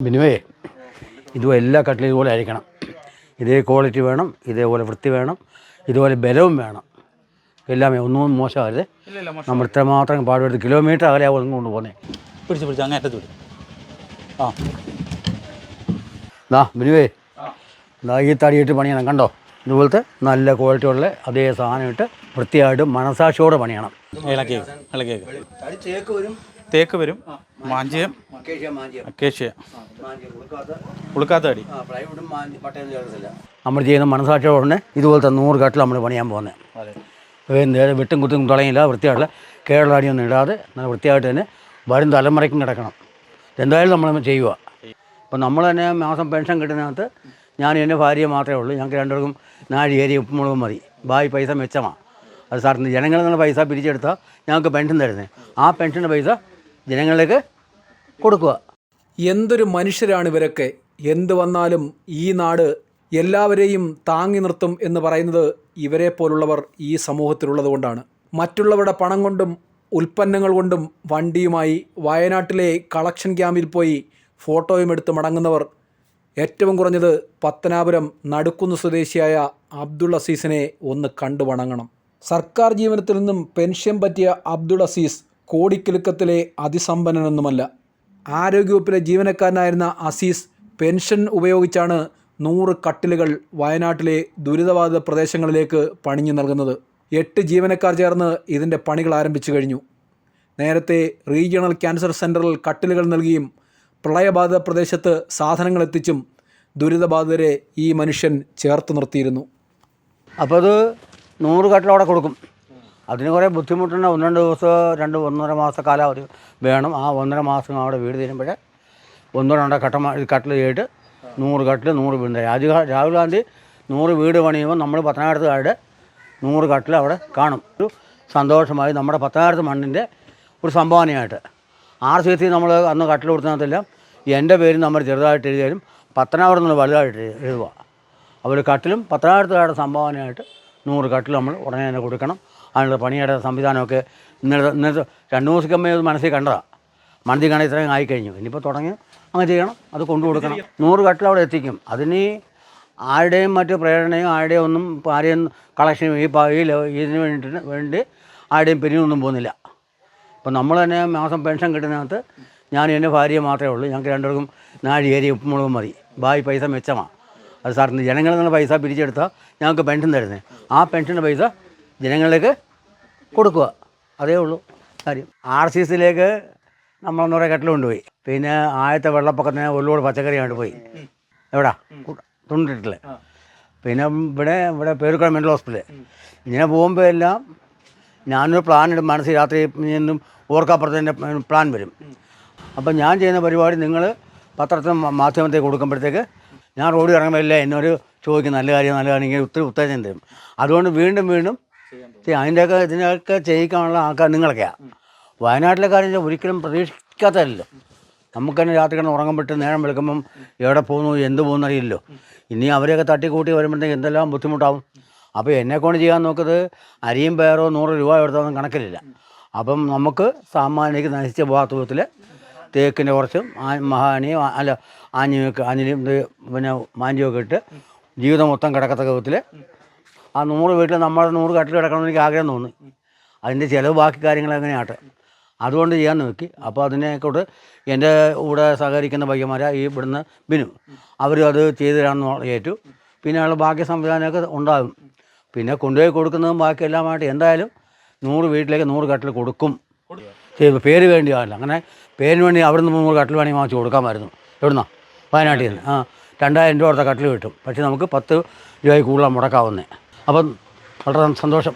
ബിനുവേ, ഇതും എല്ലാ കട്ടിലും ഇതുപോലെ ആയിരിക്കണം. ഇതേ ക്വാളിറ്റി വേണം, ഇതേപോലെ വൃത്തി വേണം, ഇതുപോലെ ബലവും വേണം. എല്ലാമേ ഒന്നും മോശമാകരുത്. നമ്മൾ ഇത്രമാത്രം പാടുപെടുത്ത് കിലോമീറ്റർ അകലെയാവും ഒന്നും കൊണ്ടുപോകുന്നത്. പിടിച്ച് അങ്ങേറ്റത്ത് വിടും. ബിനുവേ, ഈ തടിയിട്ട് പണിയണം. കണ്ടോ, ഇതുപോലത്തെ നല്ല ക്വാളിറ്റി ഉള്ള അതേ സാധനം ഇട്ട് വൃത്തിയായിട്ട് മനസാക്ഷിയോടെ പണിയണം. തേക്ക് വരും, മാഞ്ചിയം, അക്കേഷ്യ, ഉളുക്കാത്ത അടി. നമ്മൾ ചെയ്യുന്ന മനസാക്ഷിയോടെ തന്നെ ഇതുപോലത്തെ 100 കട്ടിൽ നമ്മൾ പണിയാൻ പോകുന്നത്. വെട്ടും കുത്തും തുടങ്ങിയില്ല, വൃത്തിയായിട്ടുള്ള കേരള അടിയൊന്നും ഇടാതെ നല്ല വൃത്തിയായിട്ട് തന്നെ വരും തലമുറയ്ക്കും കിടക്കണം. എന്തായാലും നമ്മൾ ചെയ്യുക. അപ്പം നമ്മൾ തന്നെ മാസം പെൻഷൻ കിട്ടുന്നതിനകത്ത് ഞാൻ എൻ്റെ ഭാര്യ മാത്രമേ ഉള്ളൂ. ഞങ്ങൾക്ക് രണ്ടുപേർക്കും 4 ഏരി ഉപ്പുമുളകും മതി. ബാക്കി പൈസ മെച്ചമാണ്. അത് സാറിന് ജനങ്ങളിൽ നിന്ന് പൈസ പിരിച്ചെടുത്താൽ ഞങ്ങൾക്ക് പെൻഷൻ തരുന്നത്. ആ പെൻഷൻ്റെ പൈസ ജനങ്ങളിലേക്ക് കൊടുക്കുക. എന്തൊരു മനുഷ്യരാണ് ഇവരൊക്കെ! എന്ത് വന്നാലും ഈ നാട് എല്ലാവരെയും താങ്ങി നിർത്തും എന്ന് പറയുന്നത് ഇവരെ പോലുള്ളവർ ഈ സമൂഹത്തിലുള്ളത് കൊണ്ടാണ്. മറ്റുള്ളവരുടെ പണം കൊണ്ടും ഉൽപ്പന്നങ്ങൾ കൊണ്ടും വണ്ടിയുമായി വയനാട്ടിലെ കളക്ഷൻ ക്യാമ്പിൽ പോയി ഫോട്ടോയും എടുത്ത് മടങ്ങുന്നവർ ഏറ്റവും കുറഞ്ഞത് പത്തനാപുരം നടുക്കുന്ന് സ്വദേശിയായ അബ്ദുൾ അസീസിനെ ഒന്ന് കണ്ടു വണങ്ങണം. സർക്കാർ ജീവനത്തിൽ നിന്നും പെൻഷൻ പറ്റിയ അബ്ദുൾ അസീസ് കോടിക്കിലുക്കത്തിലെ അതിസമ്പന്നനൊന്നുമല്ല. ആരോഗ്യവകുപ്പിലെ ജീവനക്കാരനായിരുന്ന അസീസ് പെൻഷൻ ഉപയോഗിച്ചാണ് 100 കട്ടിലുകൾ വയനാട്ടിലെ ദുരിതബാധിത പ്രദേശങ്ങളിലേക്ക് പണിഞ്ഞു നൽകുന്നത്. 8 ജീവനക്കാർ ചേർന്ന് ഇതിൻ്റെ പണികൾ ആരംഭിച്ചു കഴിഞ്ഞു. നേരത്തെ റീജിയണൽ ക്യാൻസർ സെൻ്ററിൽ കട്ടിലുകൾ നൽകിയും പ്രളയബാധിത പ്രദേശത്ത് സാധനങ്ങൾ എത്തിച്ചും ദുരിതബാധിതരെ ഈ മനുഷ്യൻ ചേർത്ത് നിർത്തിയിരുന്നു. അപ്പോൾ അത് 100 കട്ടിലവിടെ കൊടുക്കും. അതിന് കുറേ ബുദ്ധിമുട്ടുണ്ട്. 1-2 ദിവസം 1.5 മാസ കാലാവധി വേണം. ആ 1.5 മാസം അവിടെ വീട് തീരുമ്പോഴേ 1-2 കട്ടിൽ ചെയ്തിട്ട് 100 കട്ടിൽ 100 വീട്. രാഹുൽ ഗാന്ധി 100 വീട് പണിയുമ്പോൾ നമ്മൾ പത്തനാപുരത്തുകാരുടെ 100 കട്ടിൽ അവിടെ കാണും. ഒരു സന്തോഷമായി നമ്മുടെ പത്തനാപുരത്ത് മണ്ണിൻ്റെ ഒരു സംഭാവനയായിട്ട്. RCC നമ്മൾ അന്ന് കട്ടിൽ കൊടുത്തതിനകത്തെല്ലാം എൻ്റെ പേരും നമ്മൾ ചെറുതായിട്ട് എഴുതിയാലും പത്തനാപുരം നമ്മൾ വലുതായിട്ട് എഴുതുക. അവർ കട്ടിലും പത്തനാപുരത്തുകാരുടെ സംഭാവനയായിട്ട് 100 കട്ടിൽ നമ്മൾ ഉടനെ തന്നെ കൊടുക്കണം. അതിനുള്ള പണിയുടെ സംവിധാനമൊക്കെ ഇന്നത്തെ 2 ദിവസക്കമ്മേ മനസ്സിൽ കണ്ടതാണ്. മനസ്സിൽ കണ്ട ഇത്രയും ആയിക്കഴിഞ്ഞു. ഇനിയിപ്പോൾ തുടങ്ങി അങ്ങനെ ചെയ്യണം, അത് കൊണ്ടു കൊടുക്കണം. 100 കട്ടിൽ അവിടെ എത്തിക്കും. അതിന് ആരുടെയും മറ്റ് പ്രേരണയും ആരുടെയും ഒന്നും ആരെയും കളക്ഷനും ഇതിന് വേണ്ടി ആരുടെയും പിരിവൊന്നും പോകുന്നില്ല. അപ്പോൾ നമ്മൾ തന്നെ മാസം പെൻഷൻ കിട്ടുന്നതിനകത്ത് ഞാൻ എൻ്റെ ഭാര്യ മാത്രമേ ഉള്ളൂ. ഞങ്ങൾക്ക് രണ്ടുപേർക്കും 4 ഏരി ഉപ്പുമുളകും മതി. ബാക്കി പൈസ മെച്ചമാണ്. അത് സാറിന് ജനങ്ങളിൽ നിന്ന് പൈസ പിരിച്ചെടുത്താൽ ഞങ്ങൾക്ക് പെൻഷൻ തരുന്നത്. ആ പെൻഷൻ്റെ പൈസ ജനങ്ങളിലേക്ക് കൊടുക്കുക. അതേ ഉള്ളൂ കാര്യം. RCCയിലേക്ക് നമ്മൾ 100 കട്ടിൽ കൊണ്ടുപോയി. പിന്നെ ആദ്യത്തെ വെള്ളപ്പൊക്കത്തിന് ഒരുപാട് പച്ചക്കറി കൊണ്ട് പോയി. എവിടാ തുണ്ടിട്ടില്ല. പിന്നെ ഇവിടെ പേരുക്കുളം മെൻ്റൽ ഹോസ്പിറ്റൽ ഇങ്ങനെ പോകുമ്പോൾ എല്ലാം ഞാനൊരു പ്ലാൻ ഇടും. മനസ്സിൽ രാത്രി നിന്നും ഓർക്കാപ്പുറത്തിൻ്റെ പ്ലാൻ വരും. അപ്പം ഞാൻ ചെയ്യുന്ന പരിപാടി നിങ്ങൾ പത്രത്തിൽ മാധ്യമത്തിൽ കൊടുക്കുമ്പോഴത്തേക്ക് ഞാൻ റോഡിൽ ഇറങ്ങുമ്പോൾ എല്ലാം എന്നോട് ചോദിക്കും നല്ല കാര്യം ഇങ്ങനെ ഒത്തിരി ഉത്തേജനം തരും. അതുകൊണ്ട് വീണ്ടും ഇതിനൊക്കെ ചെയ്യിക്കാനുള്ള ആൾക്കാർ നിങ്ങളൊക്കെയാണ്. വയനാട്ടിലെ കാര്യം ഒരിക്കലും പ്രതീക്ഷിക്കാത്തതല്ലോ. നമുക്ക് തന്നെ രാത്രി കിടന്ന് ഉറങ്ങുമ്പോട്ട് നേരം വെളുക്കുമ്പം എവിടെ പോകുന്നു എന്ത് പോകുന്നറിയില്ലല്ലോ. ഇനി അവരെയൊക്കെ തട്ടിക്കൂട്ടി വരുമ്പോഴത്തേക്ക് എന്തെല്ലാം ബുദ്ധിമുട്ടാവും. അപ്പോൾ എന്നെക്കൊണ്ട് ചെയ്യാൻ നോക്കുന്നത് അരിയും പേരോ 100 രൂപ എടുത്തൊന്നും കണക്കിലില്ല. അപ്പം നമുക്ക് സാമാന്യക്ക് നശിച്ച വിധത്തിൽ തേക്കിൻ്റെ കുറച്ചും മഹാനിയും ആഞ്ഞിലും പിന്നെ മാഞ്ചിയൊക്കെ ഇട്ട് ജീവിതം മൊത്തം കിടക്കത്തക്ക വിധത്തിൽ ആ 100 വീട്ടിൽ നമ്മുടെ 100 കട്ടിൽ കിടക്കണമെന്ന് എനിക്ക് ആഗ്രഹം തോന്നി. അതിൻ്റെ ചിലവ് ബാക്കി കാര്യങ്ങൾ എങ്ങനെയാട്ടെ അതുകൊണ്ട് ചെയ്യാൻ നോക്കി. അപ്പോൾ അതിനെക്കൊണ്ട് എൻ്റെ കൂടെ സഹകരിക്കുന്ന പയ്യന്മാർ ഇവിടുന്ന് ബിനു അവരും അത് ചെയ്തു തരാമെന്ന് ഏറ്റു. പിന്നെ ഉള്ള ബാക്കി സംവിധാനമൊക്കെ ഉണ്ടാകും. പിന്നെ കൊണ്ടുപോയി കൊടുക്കുന്നതും ബാക്കി എല്ലാമായിട്ട് എന്തായാലും 100 വീട്ടിലേക്ക് 100 കട്ടിൽ കൊടുക്കും. പേര് വേണ്ടിയാവില്ല. അങ്ങനെ പേരിന് വേണ്ടി അവിടെ നിന്ന് 300 കട്ടിൽ വേണമെങ്കിൽ വാങ്ങിച്ച് കൊടുക്കാമായിരുന്നു. എവിടുന്നാണ്? വയനാട്ടിൽ നിന്ന്. 2000 രൂപ കൊടുത്ത കട്ടിൽ കിട്ടും. പക്ഷേ നമുക്ക് 10 രൂപയ്ക്ക് കൂടുതൽ മുടക്കാവുന്നത്. അപ്പം വളരെ സന്തോഷം.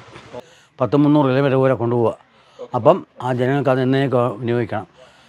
10-300 കിലോമീറ്റർ വരെ കൊണ്ടുപോവുക. അപ്പം ആ ജനങ്ങൾക്ക് അത് എന്നേക്ക് വിനിയോഗിക്കണം.